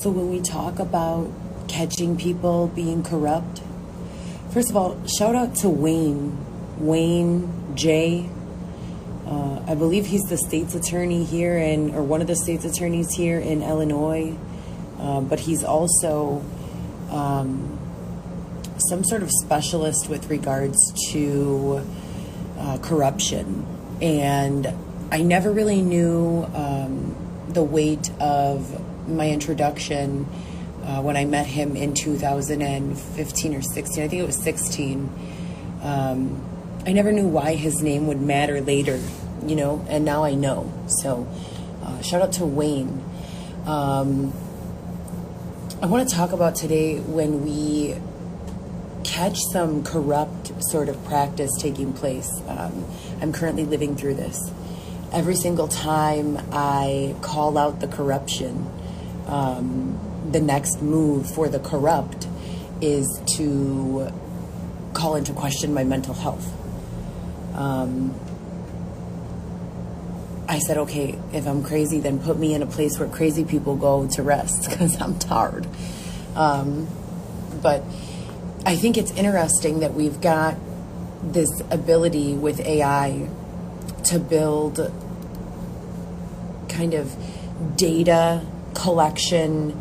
So when we talk about catching people being corrupt, first of all, shout out to Wayne J. I believe he's the state's attorney here or one of the state's attorneys here in Illinois. But he's also some sort of specialist with regards to corruption. And I never really knew the weight of my introduction when I met him in 2015 or 16. I think it was 16. I never knew why his name would matter later, and now I know. So shout out to Wayne. I want to talk about today when we catch some corrupt sort of practice taking place. I'm currently living through this. Every single time I call out the corruption, the next move for the corrupt is to call into question my mental health. I said, okay, if I'm crazy, then put me in a place where crazy people go to rest, because I'm tired. But I think it's interesting that we've got this ability with AI to build kind of data collection,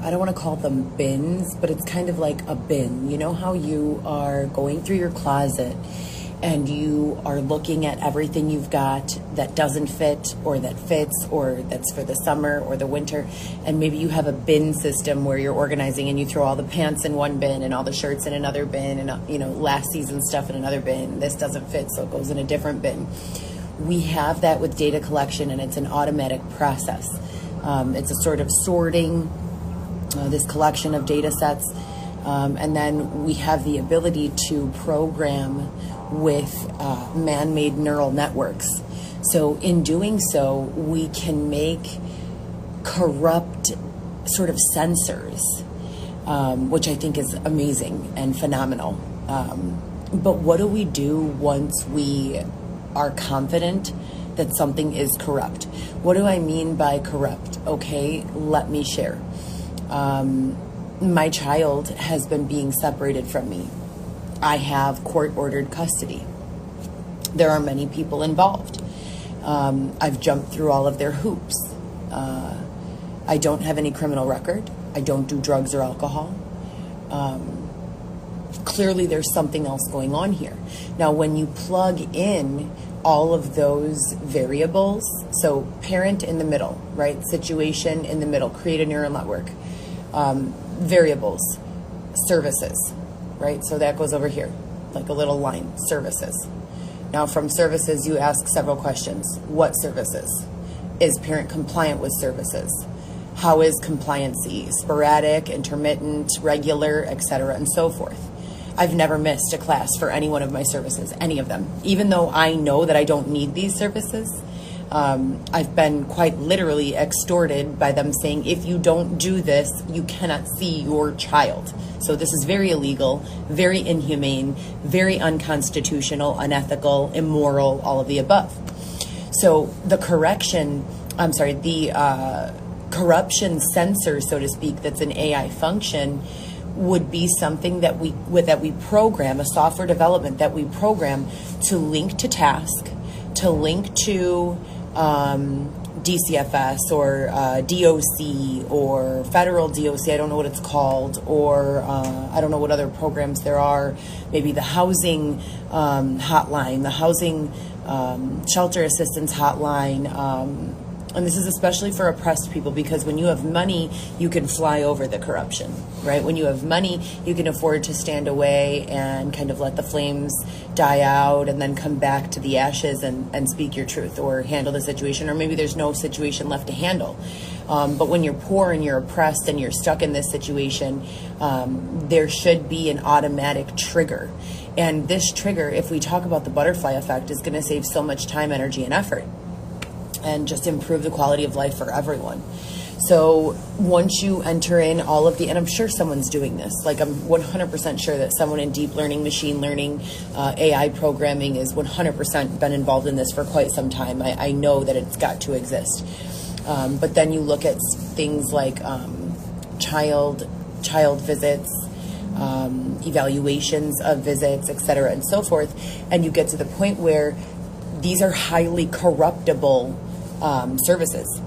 I don't want to call them bins, but it's kind of like a bin. You know how you are going through your closet and you are looking at everything you've got that doesn't fit or that fits or that's for the summer or the winter, and maybe you have a bin system where you're organizing and you throw all the pants in one bin and all the shirts in another bin and last season's stuff in another bin. This doesn't fit, so it goes in a different bin. We have that with data collection, and it's an automatic process. It's a sort of sorting, this collection of data sets, and then we have the ability to program with man-made neural networks. So in doing so, we can make corrupt sort of sensors, which I think is amazing and phenomenal. But what do we do once we are confident that something is corrupt? What do I mean by corrupt? Okay, let me share. My child has been being separated from me. I have court-ordered custody. There are many people involved. I've jumped through all of their hoops. I don't have any criminal record. I don't do drugs or alcohol. Clearly, there's something else going on here. Now, when you plug in all of those variables, so parent in the middle, right? Situation in the middle, create a neural network. Variables, services, right? So that goes over here, like a little line, services. Now from services, you ask several questions. What services? Is parent compliant with services? How is compliancy? Sporadic, intermittent, regular, etc., and so forth. I've never missed a class for any one of my services, any of them. Even though I know that I don't need these services, I've been quite literally extorted by them saying, if you don't do this, you cannot see your child. So this is very illegal, very inhumane, very unconstitutional, unethical, immoral, all of the above. So the corruption sensor, so to speak, that's an AI function would be something that we program, a software development that we program to link to task, to link to DCFS or DOC or federal DOC, I don't know what it's called, or I don't know what other programs there are, maybe the housing hotline, the housing shelter assistance hotline, and this is especially for oppressed people, because when you have money, you can fly over the corruption, right? When you have money, you can afford to stand away and kind of let the flames die out and then come back to the ashes and speak your truth or handle the situation, or maybe there's no situation left to handle. But when you're poor and you're oppressed and you're stuck in this situation, there should be an automatic trigger. And this trigger, if we talk about the butterfly effect, is going to save so much time, energy, and effort, and just improve the quality of life for everyone. So once you enter in all of the, and I'm sure someone's doing this, like I'm 100% sure that someone in deep learning, machine learning, AI programming is 100% been involved in this for quite some time. I know that it's got to exist. But then you look at things like child visits, evaluations of visits, et cetera, and so forth, and you get to the point where these are highly corruptible services.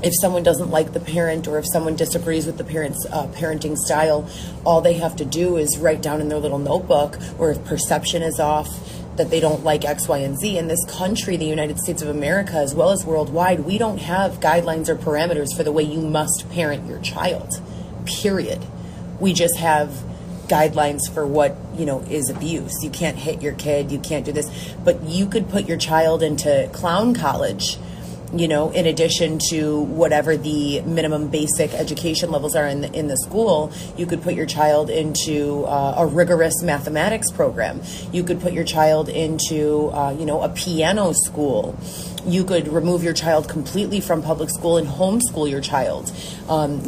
If someone doesn't like the parent, or if someone disagrees with the parent's parenting style, all they have to do is write down in their little notebook, or if perception is off, that they don't like X, Y, and Z. In this country, the United States of America, as well as worldwide, we don't have guidelines or parameters for the way you must parent your child, period. We just have guidelines for what, is abuse. You can't hit your kid, you can't do this, but you could put your child into clown college, in addition to whatever the minimum basic education levels are in the school. You could put your child into a rigorous mathematics program. You could put your child into, a piano school. You could remove your child completely from public school and homeschool your child.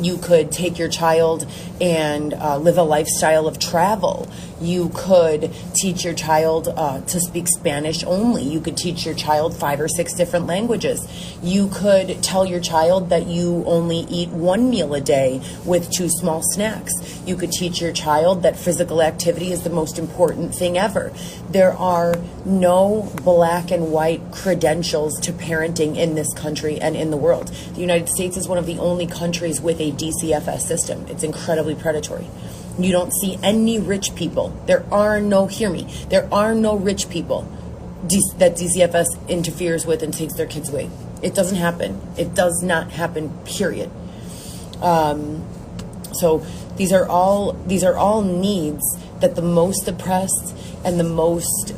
You could take your child and live a lifestyle of travel. You could teach your child to speak Spanish only. You could teach your child 5 or 6 different languages. You could tell your child that you only eat 1 meal a day with 2 small snacks. You could teach your child that physical activity is the most important thing ever. There are no black and white credentials to parenting in this country and in the world. The United States is one of the only countries with a DCFS system. It's incredibly predatory. You don't see any rich people. There are no rich people that DCFS interferes with and takes their kids away. It doesn't happen. It does not happen, period. So these are all needs that the most oppressed and the most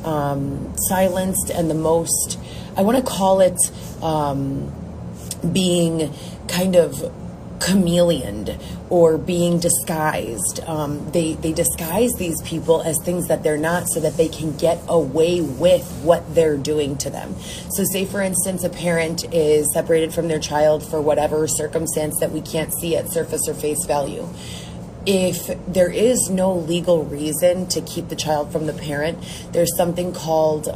silenced and the most, I want to call it being kind of chameleoned or being disguised. They disguise these people as things that they're not so that they can get away with what they're doing to them. So say, for instance, a parent is separated from their child for whatever circumstance that we can't see at surface or face value. If there is no legal reason to keep the child from the parent, there's something called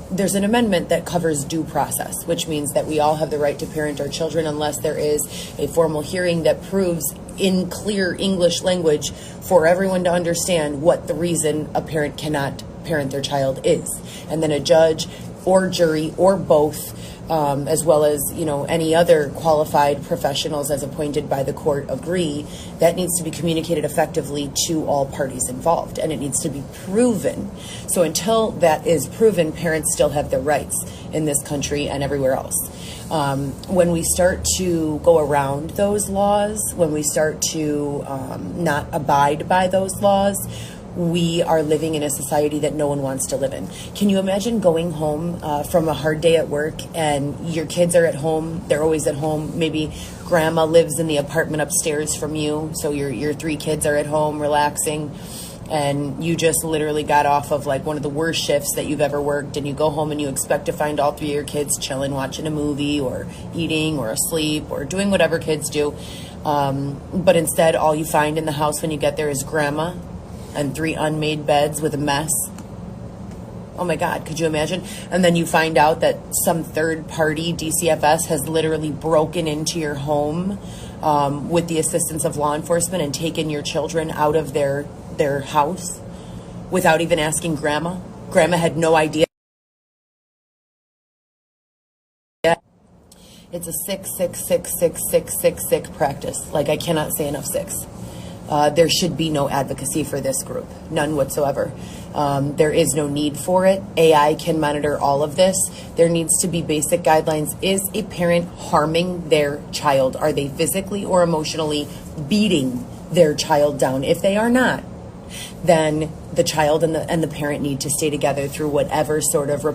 there's an amendment that covers due process, which means that we all have the right to parent our children unless there is a formal hearing that proves in clear English language for everyone to understand what the reason a parent cannot parent their child is. And then a judge or jury or both, as well as, any other qualified professionals as appointed by the court agree, that needs to be communicated effectively to all parties involved, and it needs to be proven. So until that is proven, parents still have their rights in this country and everywhere else. When we start to go around those laws, when we start to not abide by those laws, we are living in a society that no one wants to live in. Can you imagine going home from a hard day at work and your kids are at home, they're always at home, maybe grandma lives in the apartment upstairs from you, so your 3 kids are at home relaxing, and you just literally got off of like one of the worst shifts that you've ever worked, and you go home and you expect to find all 3 of your kids chilling, watching a movie or eating or asleep or doing whatever kids do. But instead, all you find in the house when you get there is grandma and 3 unmade beds with a mess. Oh my God, could you imagine? And then you find out that some third party DCFS has literally broken into your home with the assistance of law enforcement and taken your children out of their house without even asking grandma. Grandma had no idea. It's a sick practice. Like, I cannot say enough sicks. There should be no advocacy for this group, none whatsoever. There is no need for it. AI can monitor all of this. There needs to be basic guidelines. Is a parent harming their child? Are they physically or emotionally beating their child down? If they are not, then the child and the parent need to stay together through whatever sort of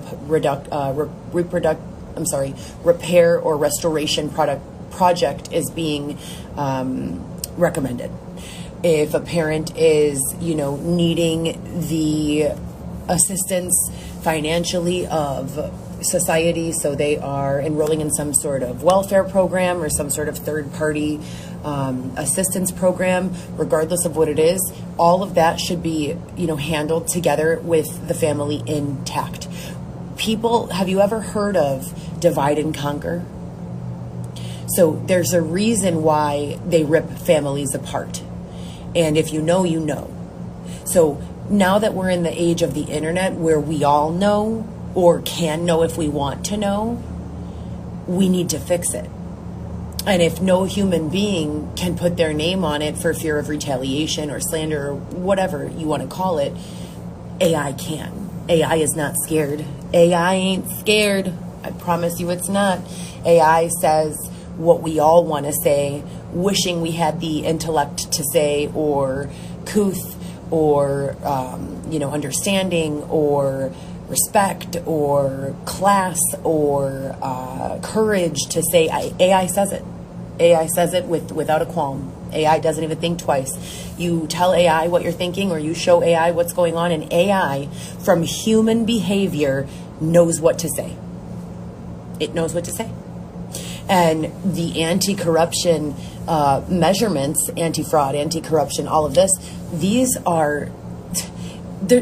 repair or restoration project is being recommended. If a parent is, needing the assistance financially of society, so they are enrolling in some sort of welfare program or some sort of third-party assistance program, regardless of what it is, all of that should be, handled together with the family intact. People, have you ever heard of divide and conquer? So there's a reason why they rip families apart. And if you know, you know. So now that we're in the age of the internet where we all know or can know if we want to know, we need to fix it. And if no human being can put their name on it for fear of retaliation or slander or whatever you want to call it, AI can. AI is not scared. AI ain't scared. I promise you it's not. AI says what we all want to say, wishing we had the intellect to say, or couth, or understanding, or respect, or class, or courage to say. AI says it. AI says it without a qualm. AI doesn't even think twice. You tell AI what you're thinking, or you show AI what's going on, and AI, from human behavior, knows what to say. It knows what to say. And the anti-corruption measurements, anti-fraud, anti-corruption, all of this,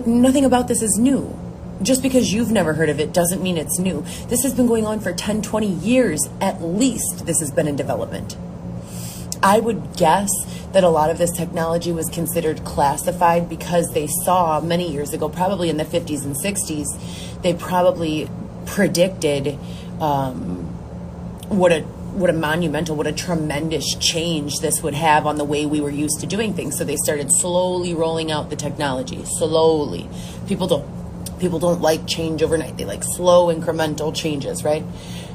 nothing about this is new. Just because you've never heard of it doesn't mean it's new. This has been going on for 10, 20 years at least. This has been in development. I would guess that a lot of this technology was considered classified because they saw many years ago, probably in the 50s and 60s, they probably predicted what a tremendous change this would have on the way we were used to doing things. So they started slowly rolling out the technology, slowly. People don't like change overnight. They like slow incremental changes, right?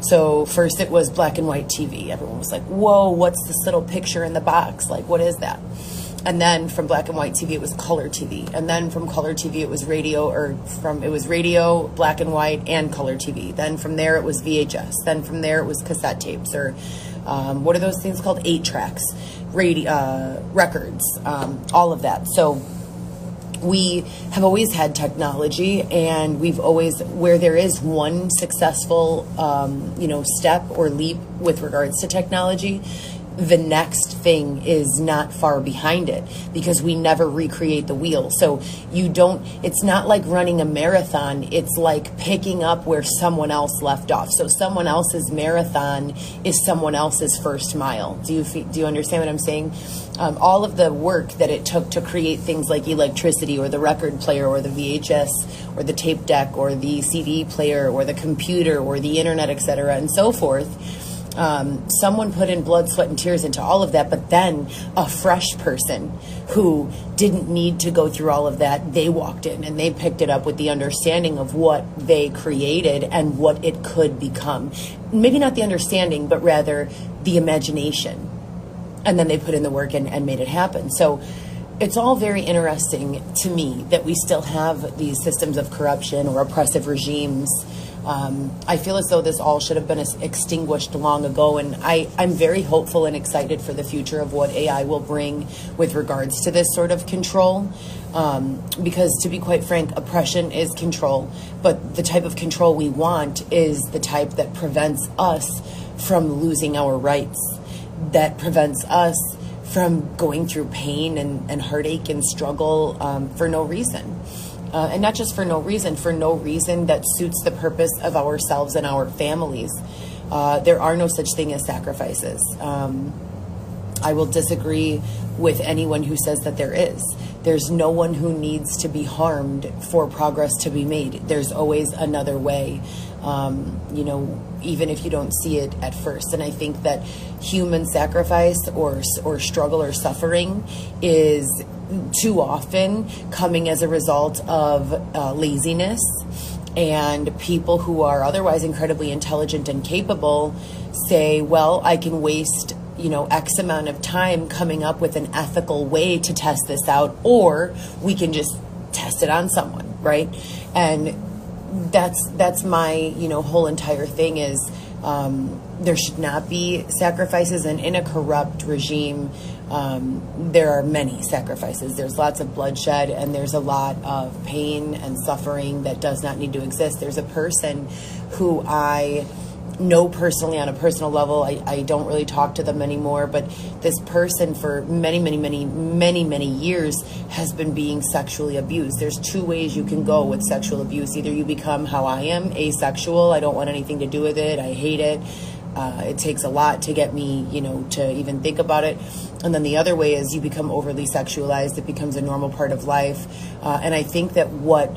So first it was black and white TV. Everyone was like, whoa, what's this little picture in the box? Like, what is that? And then from black and white TV, it was color TV. And then from color TV, it was radio, black and white, and color TV. Then from there, it was VHS. Then from there, it was cassette tapes, or what are those things called? 8 tracks, records, all of that. So we have always had technology, and we've always, where there is one successful, step or leap with regards to technology, the next thing is not far behind it, because we never recreate the wheel. So it's not like running a marathon. It's like picking up where someone else left off. So someone else's marathon is someone else's first mile. Do you understand what I'm saying? All of the work that it took to create things like electricity, or the record player, or the VHS, or the tape deck, or the CD player, or the computer, or the internet, etc., and so forth. Someone put in blood, sweat, and tears into all of that, but then a fresh person who didn't need to go through all of that, they walked in and they picked it up with the understanding of what they created and what it could become. Maybe not the understanding, but rather the imagination. And then they put in the work and made it happen. So it's all very interesting to me that we still have these systems of corruption or oppressive regimes. I feel as though this all should have been extinguished long ago, and I'm very hopeful and excited for the future of what AI will bring with regards to this sort of control, because to be quite frank, oppression is control, but the type of control we want is the type that prevents us from losing our rights, that prevents us from going through pain and heartache and struggle for no reason. And not just for no reason that suits the purpose of ourselves and our families. There are no such thing as sacrifices. I will disagree with anyone who says that there is. There's no one who needs to be harmed for progress to be made. There's always another way, even if you don't see it at first. And I think that human sacrifice or struggle or suffering is too often coming as a result of laziness, and people who are otherwise incredibly intelligent and capable say, well, I can waste X amount of time coming up with an ethical way to test this out, or we can just test it on someone, right? And that's my whole entire thing is there should not be sacrifices, and in a corrupt regime, there are many sacrifices. There's lots of bloodshed, and there's a lot of pain and suffering that does not need to exist. There's a person who I know personally on a personal level. I don't really talk to them anymore, but this person for many years has been being sexually abused. There's two ways you can go with sexual abuse. Either you become how I am, asexual, I don't want anything to do with it, I hate it. It takes a lot to get me, to even think about it. And then the other way is you become overly sexualized. It becomes a normal part of life. And I think that what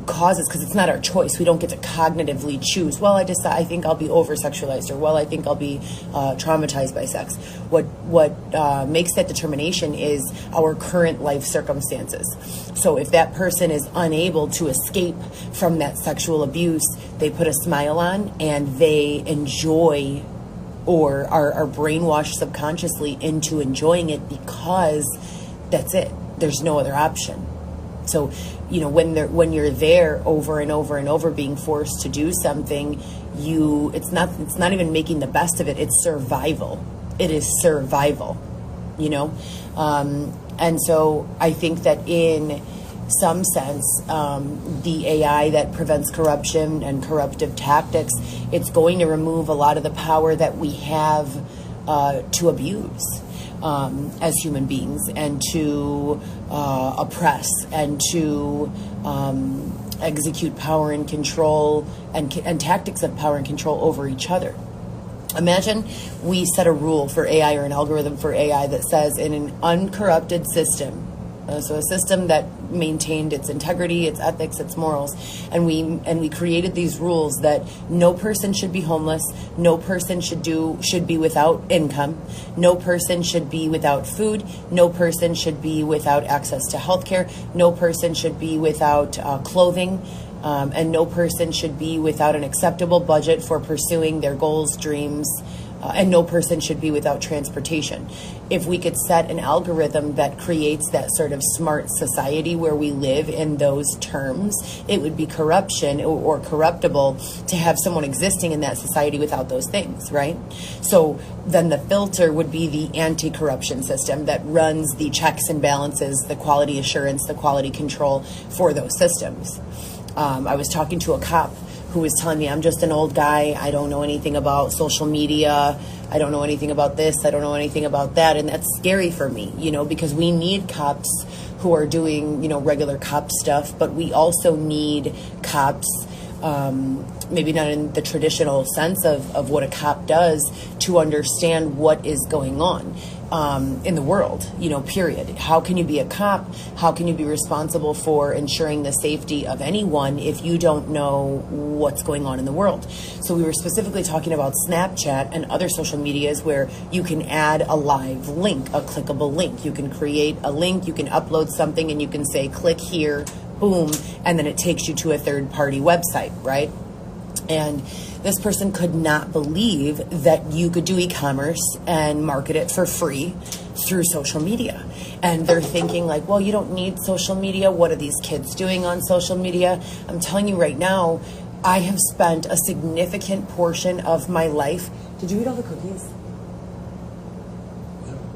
causes, because it's not our choice, we don't get to cognitively choose, well, I think I'll be over-sexualized, or well, I think I'll be traumatized by sex. What makes that determination is our current life circumstances. So if that person is unable to escape from that sexual abuse, they put a smile on and they enjoy, or are brainwashed subconsciously into enjoying it, because that's it. There's no other option. So, when you're there over and over and over being forced to do something, it's not even making the best of it. It's survival. It is survival, and so I think that in some sense, the AI that prevents corruption and corruptive tactics, it's going to remove a lot of the power that we have to abuse. As human beings, and to oppress, and to execute power and control, and tactics of power and control over each other. Imagine we set a rule for AI, or an algorithm for AI, that says in an uncorrupted system, so a system that maintained its integrity, its ethics, its morals, and we created these rules that no person should be homeless, no person should be without income, no person should be without food, no person should be without access to healthcare, no person should be without clothing, and no person should be without an acceptable budget for pursuing their goals, dreams, and no person should be without transportation. If we could set an algorithm that creates that sort of smart society where we live in those terms, it would be corruption or corruptible to have someone existing in that society without those things, right? So then the filter would be the anti-corruption system that runs the checks and balances, the quality assurance, the quality control for those systems. I was talking to a cop who was telling me, I'm just an old guy, I don't know anything about social media, I don't know anything about this, I don't know anything about that, and that's scary for me, because we need cops who are doing, regular cop stuff, but we also need cops, maybe not in the traditional sense of what a cop does, to understand what is going on in the world, period. How can you be a cop? How can you be responsible for ensuring the safety of anyone if you don't know what's going on in the world? So we were specifically talking about Snapchat and other social medias where you can add a live link, a clickable link. You can create a link, you can upload something, and you can say, click here, boom, and then it takes you to a third-party website, right? And this person could not believe that you could do e-commerce and market it for free through social media. And they're thinking like, well, you don't need social media. What are these kids doing on social media? I'm telling you right now, I have spent a significant portion of my life. Did you eat all the cookies?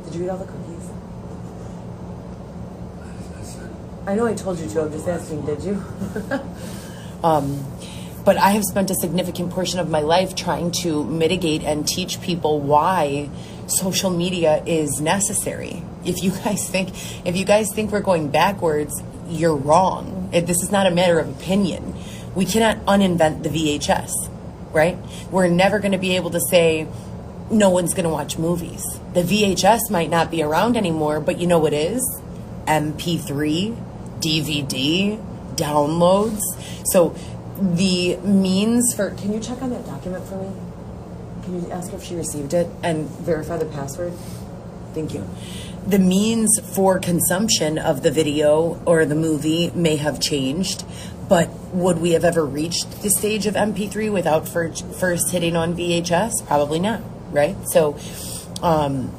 Did you eat all the cookies? I know I told you to. I'm just asking, did you? But I have spent a significant portion of my life trying to mitigate and teach people why social media is necessary. If you guys think we're going backwards, you're wrong. This is not a matter of opinion. We cannot uninvent the VHS, right? We're never going to be able to say no one's going to watch movies. The VHS might not be around anymore, but you know what is? MP3, DVD, downloads. So the means for, can you check on that document for me? Can you ask her if she received it and verify the password? Thank you. The means for consumption of the video or the movie may have changed, but would we have ever reached the stage of MP3 without first hitting on VHS? Probably not, right? So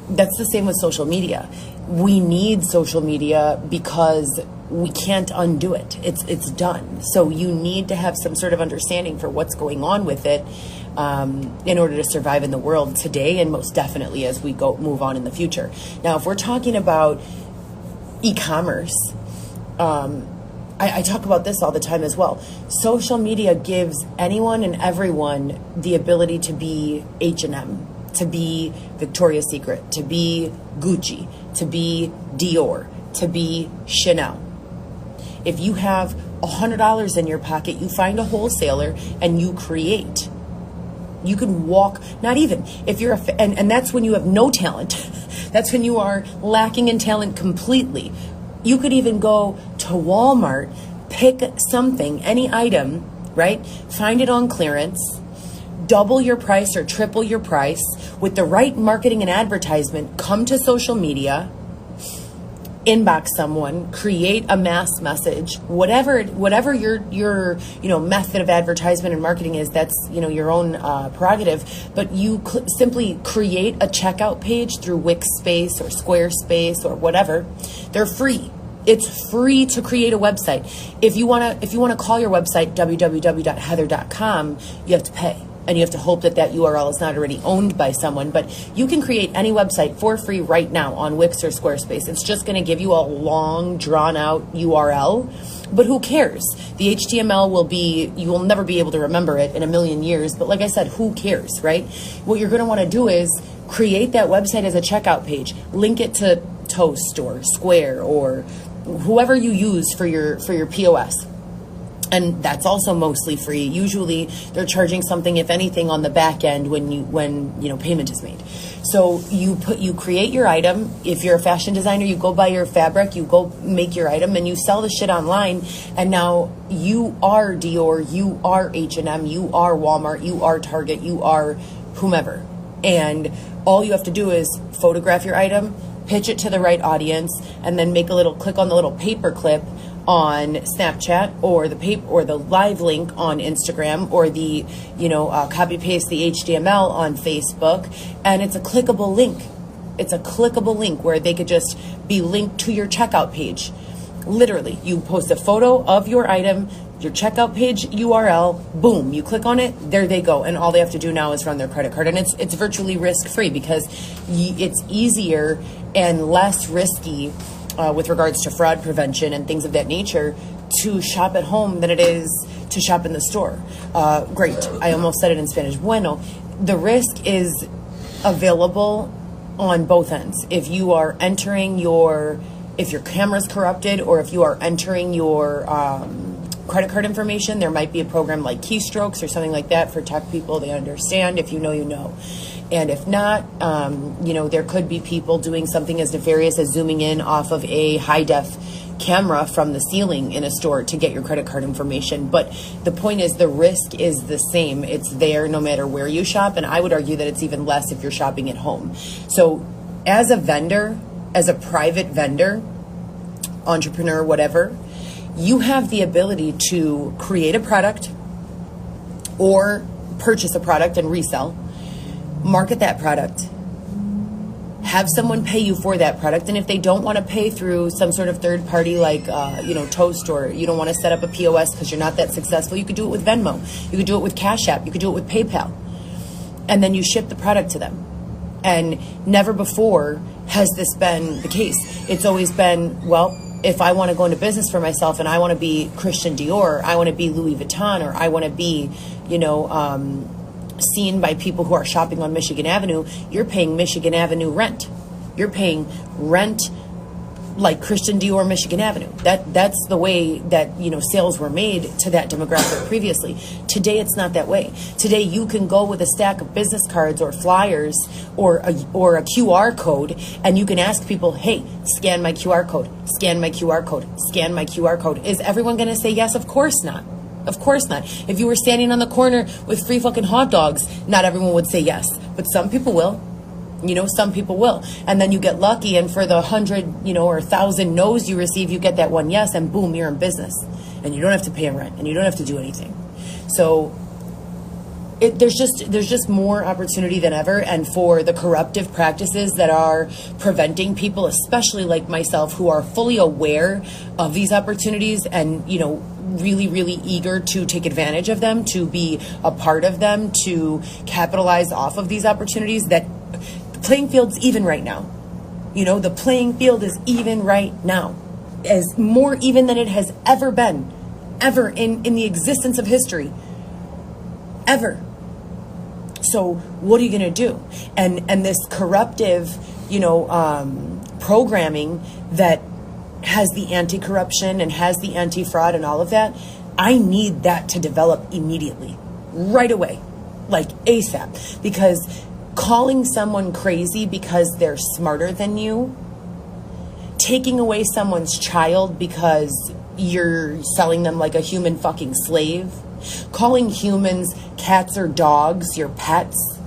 that's the same with social media. We need social media because we can't undo it. It's done. So you need to have some sort of understanding for what's going on with it in order to survive in the world today, and most definitely as we move on in the future. Now, if we're talking about e-commerce, I talk about this all the time as well. Social media gives anyone and everyone the ability to be H&M, to be Victoria's Secret, to be Gucci, to be Dior, to be Chanel. If you have $100 in your pocket, you find a wholesaler and you create. You can walk, not even, if you're, and that's when you have no talent. That's when you are lacking in talent completely. You could even go to Walmart, pick something, any item, right? Find it on clearance, double your price or triple your price with the right marketing and advertisement. Come to social media, inbox someone, create a mass message, whatever your method of advertisement and marketing is. That's your own prerogative. But you simply create a checkout page through Wixspace or Squarespace or whatever. They're free. It's free to create a website. If you want to call your website www.heather.com, you have to pay. And you have to hope that URL is not already owned by someone. But you can create any website for free right now on Wix or Squarespace. It's just going to give you a long, drawn-out URL. But who cares? The HTML you will never be able to remember it in a million years. But like I said, who cares, right? What you're going to want to do is create that website as a checkout page. Link it to Toast or Square or whoever you use for your POS. And that's also mostly free. Usually they're charging something, if anything, on the back end when payment is made. So you create your item. If you're a fashion designer, you go buy your fabric, you go make your item, and you sell the shit online. And now you are Dior, you are H&M, you are Walmart, you are Target, you are whomever. And all you have to do is photograph your item, pitch it to the right audience, and then click on the little paper clip on Snapchat or the live link on Instagram or the copy paste the HTML on Facebook, and it's a clickable link. It's a clickable link where they could just be linked to your checkout page. Literally, you post a photo of your item, your checkout page URL, boom, you click on it, there they go, and all they have to do now is run their credit card, and it's virtually risk-free because it's easier and less risky with regards to fraud prevention and things of that nature to shop at home than it is to shop in the store. Great, I almost said it in Spanish. Bueno, the risk is available on both ends. If you are entering if your camera's corrupted or if you are entering your credit card information, there might be a program like Keystrokes or something like that for tech people. They understand. If you know, you know. And if not, there could be people doing something as nefarious as zooming in off of a high-def camera from the ceiling in a store to get your credit card information. But the point is, the risk is the same. It's there no matter where you shop, and I would argue that it's even less if you're shopping at home. So as a vendor, as a private vendor, entrepreneur, whatever, you have the ability to create a product or purchase a product and resell, market that product, have someone pay you for that product, and if they don't want to pay through some sort of third party like Toast, or you don't want to set up a POS because you're not that successful, you could do it with Venmo, you could do it with Cash App, you could do it with PayPal, and then you ship the product to them. And never before has this been the case. It's always been, well, if I want to go into business for myself and I want to be Christian Dior, I want to be Louis Vuitton, or I want to be seen by people who are shopping on Michigan Avenue, you're paying Michigan Avenue rent. You're paying rent like Christian Dior Michigan Avenue. That's the way that sales were made to that demographic previously. Today it's not that way. Today you can go with a stack of business cards or flyers or a QR code, and you can ask people, hey, scan my QR code, scan my QR code, scan my QR code. Is everyone going to say yes? Of course not. Of course not. If you were standing on the corner with free fucking hot dogs, not everyone would say yes. But some people will. Some people will. And then you get lucky, and for the 100, or 1,000 no's you receive, you get that one yes, and boom, you're in business. And you don't have to pay rent, and you don't have to do anything. So there's just more opportunity than ever, and for the corruptive practices that are preventing people, especially like myself, who are fully aware of these opportunities and, you know, really, really eager to take advantage of them, to be a part of them, to capitalize off of these opportunities, that the playing field's even right now. You know, the playing field is even right now, as more even than it has ever been, ever in the existence of history, ever. So what are you going to do? And this corruptive, you know, programming that has the anti-corruption and has the anti-fraud and all of that, I need that to develop immediately, right away, like ASAP. Because calling someone crazy because they're smarter than you, taking away someone's child because you're selling them like a human fucking slave, calling humans, cats or dogs, your pets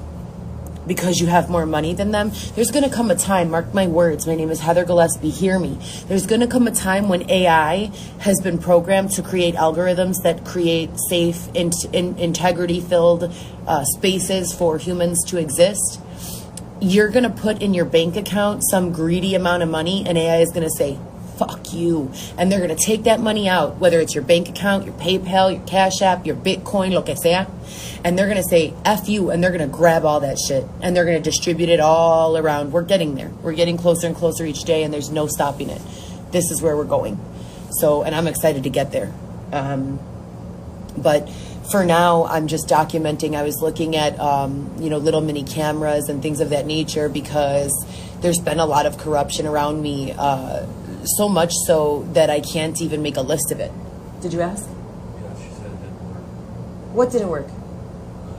because you have more money than them. There's going to come a time, mark my words, my name is Heather Gillespie, hear me. There's going to come a time when AI has been programmed to create algorithms that create safe, integrity-filled spaces for humans to exist. You're going to put in your bank account some greedy amount of money, and AI is going to say, fuck you. And they're going to take that money out, whether it's your bank account, your PayPal, your Cash App, your Bitcoin, lo que sea. And they're going to say, F you, and they're going to grab all that shit. And they're going to distribute it all around. We're getting there. We're getting closer and closer each day, and there's no stopping it. This is where we're going. So, and I'm excited to get there. But for now, I'm just documenting. I was looking at, you know, little mini cameras and things of that nature, because there's been a lot of corruption around me, so much so that I can't even make a list of it. Did you ask? Yeah, she said it didn't work. What didn't work?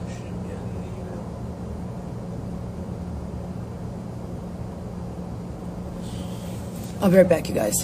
She didn't get any email. I'll be right back, you guys.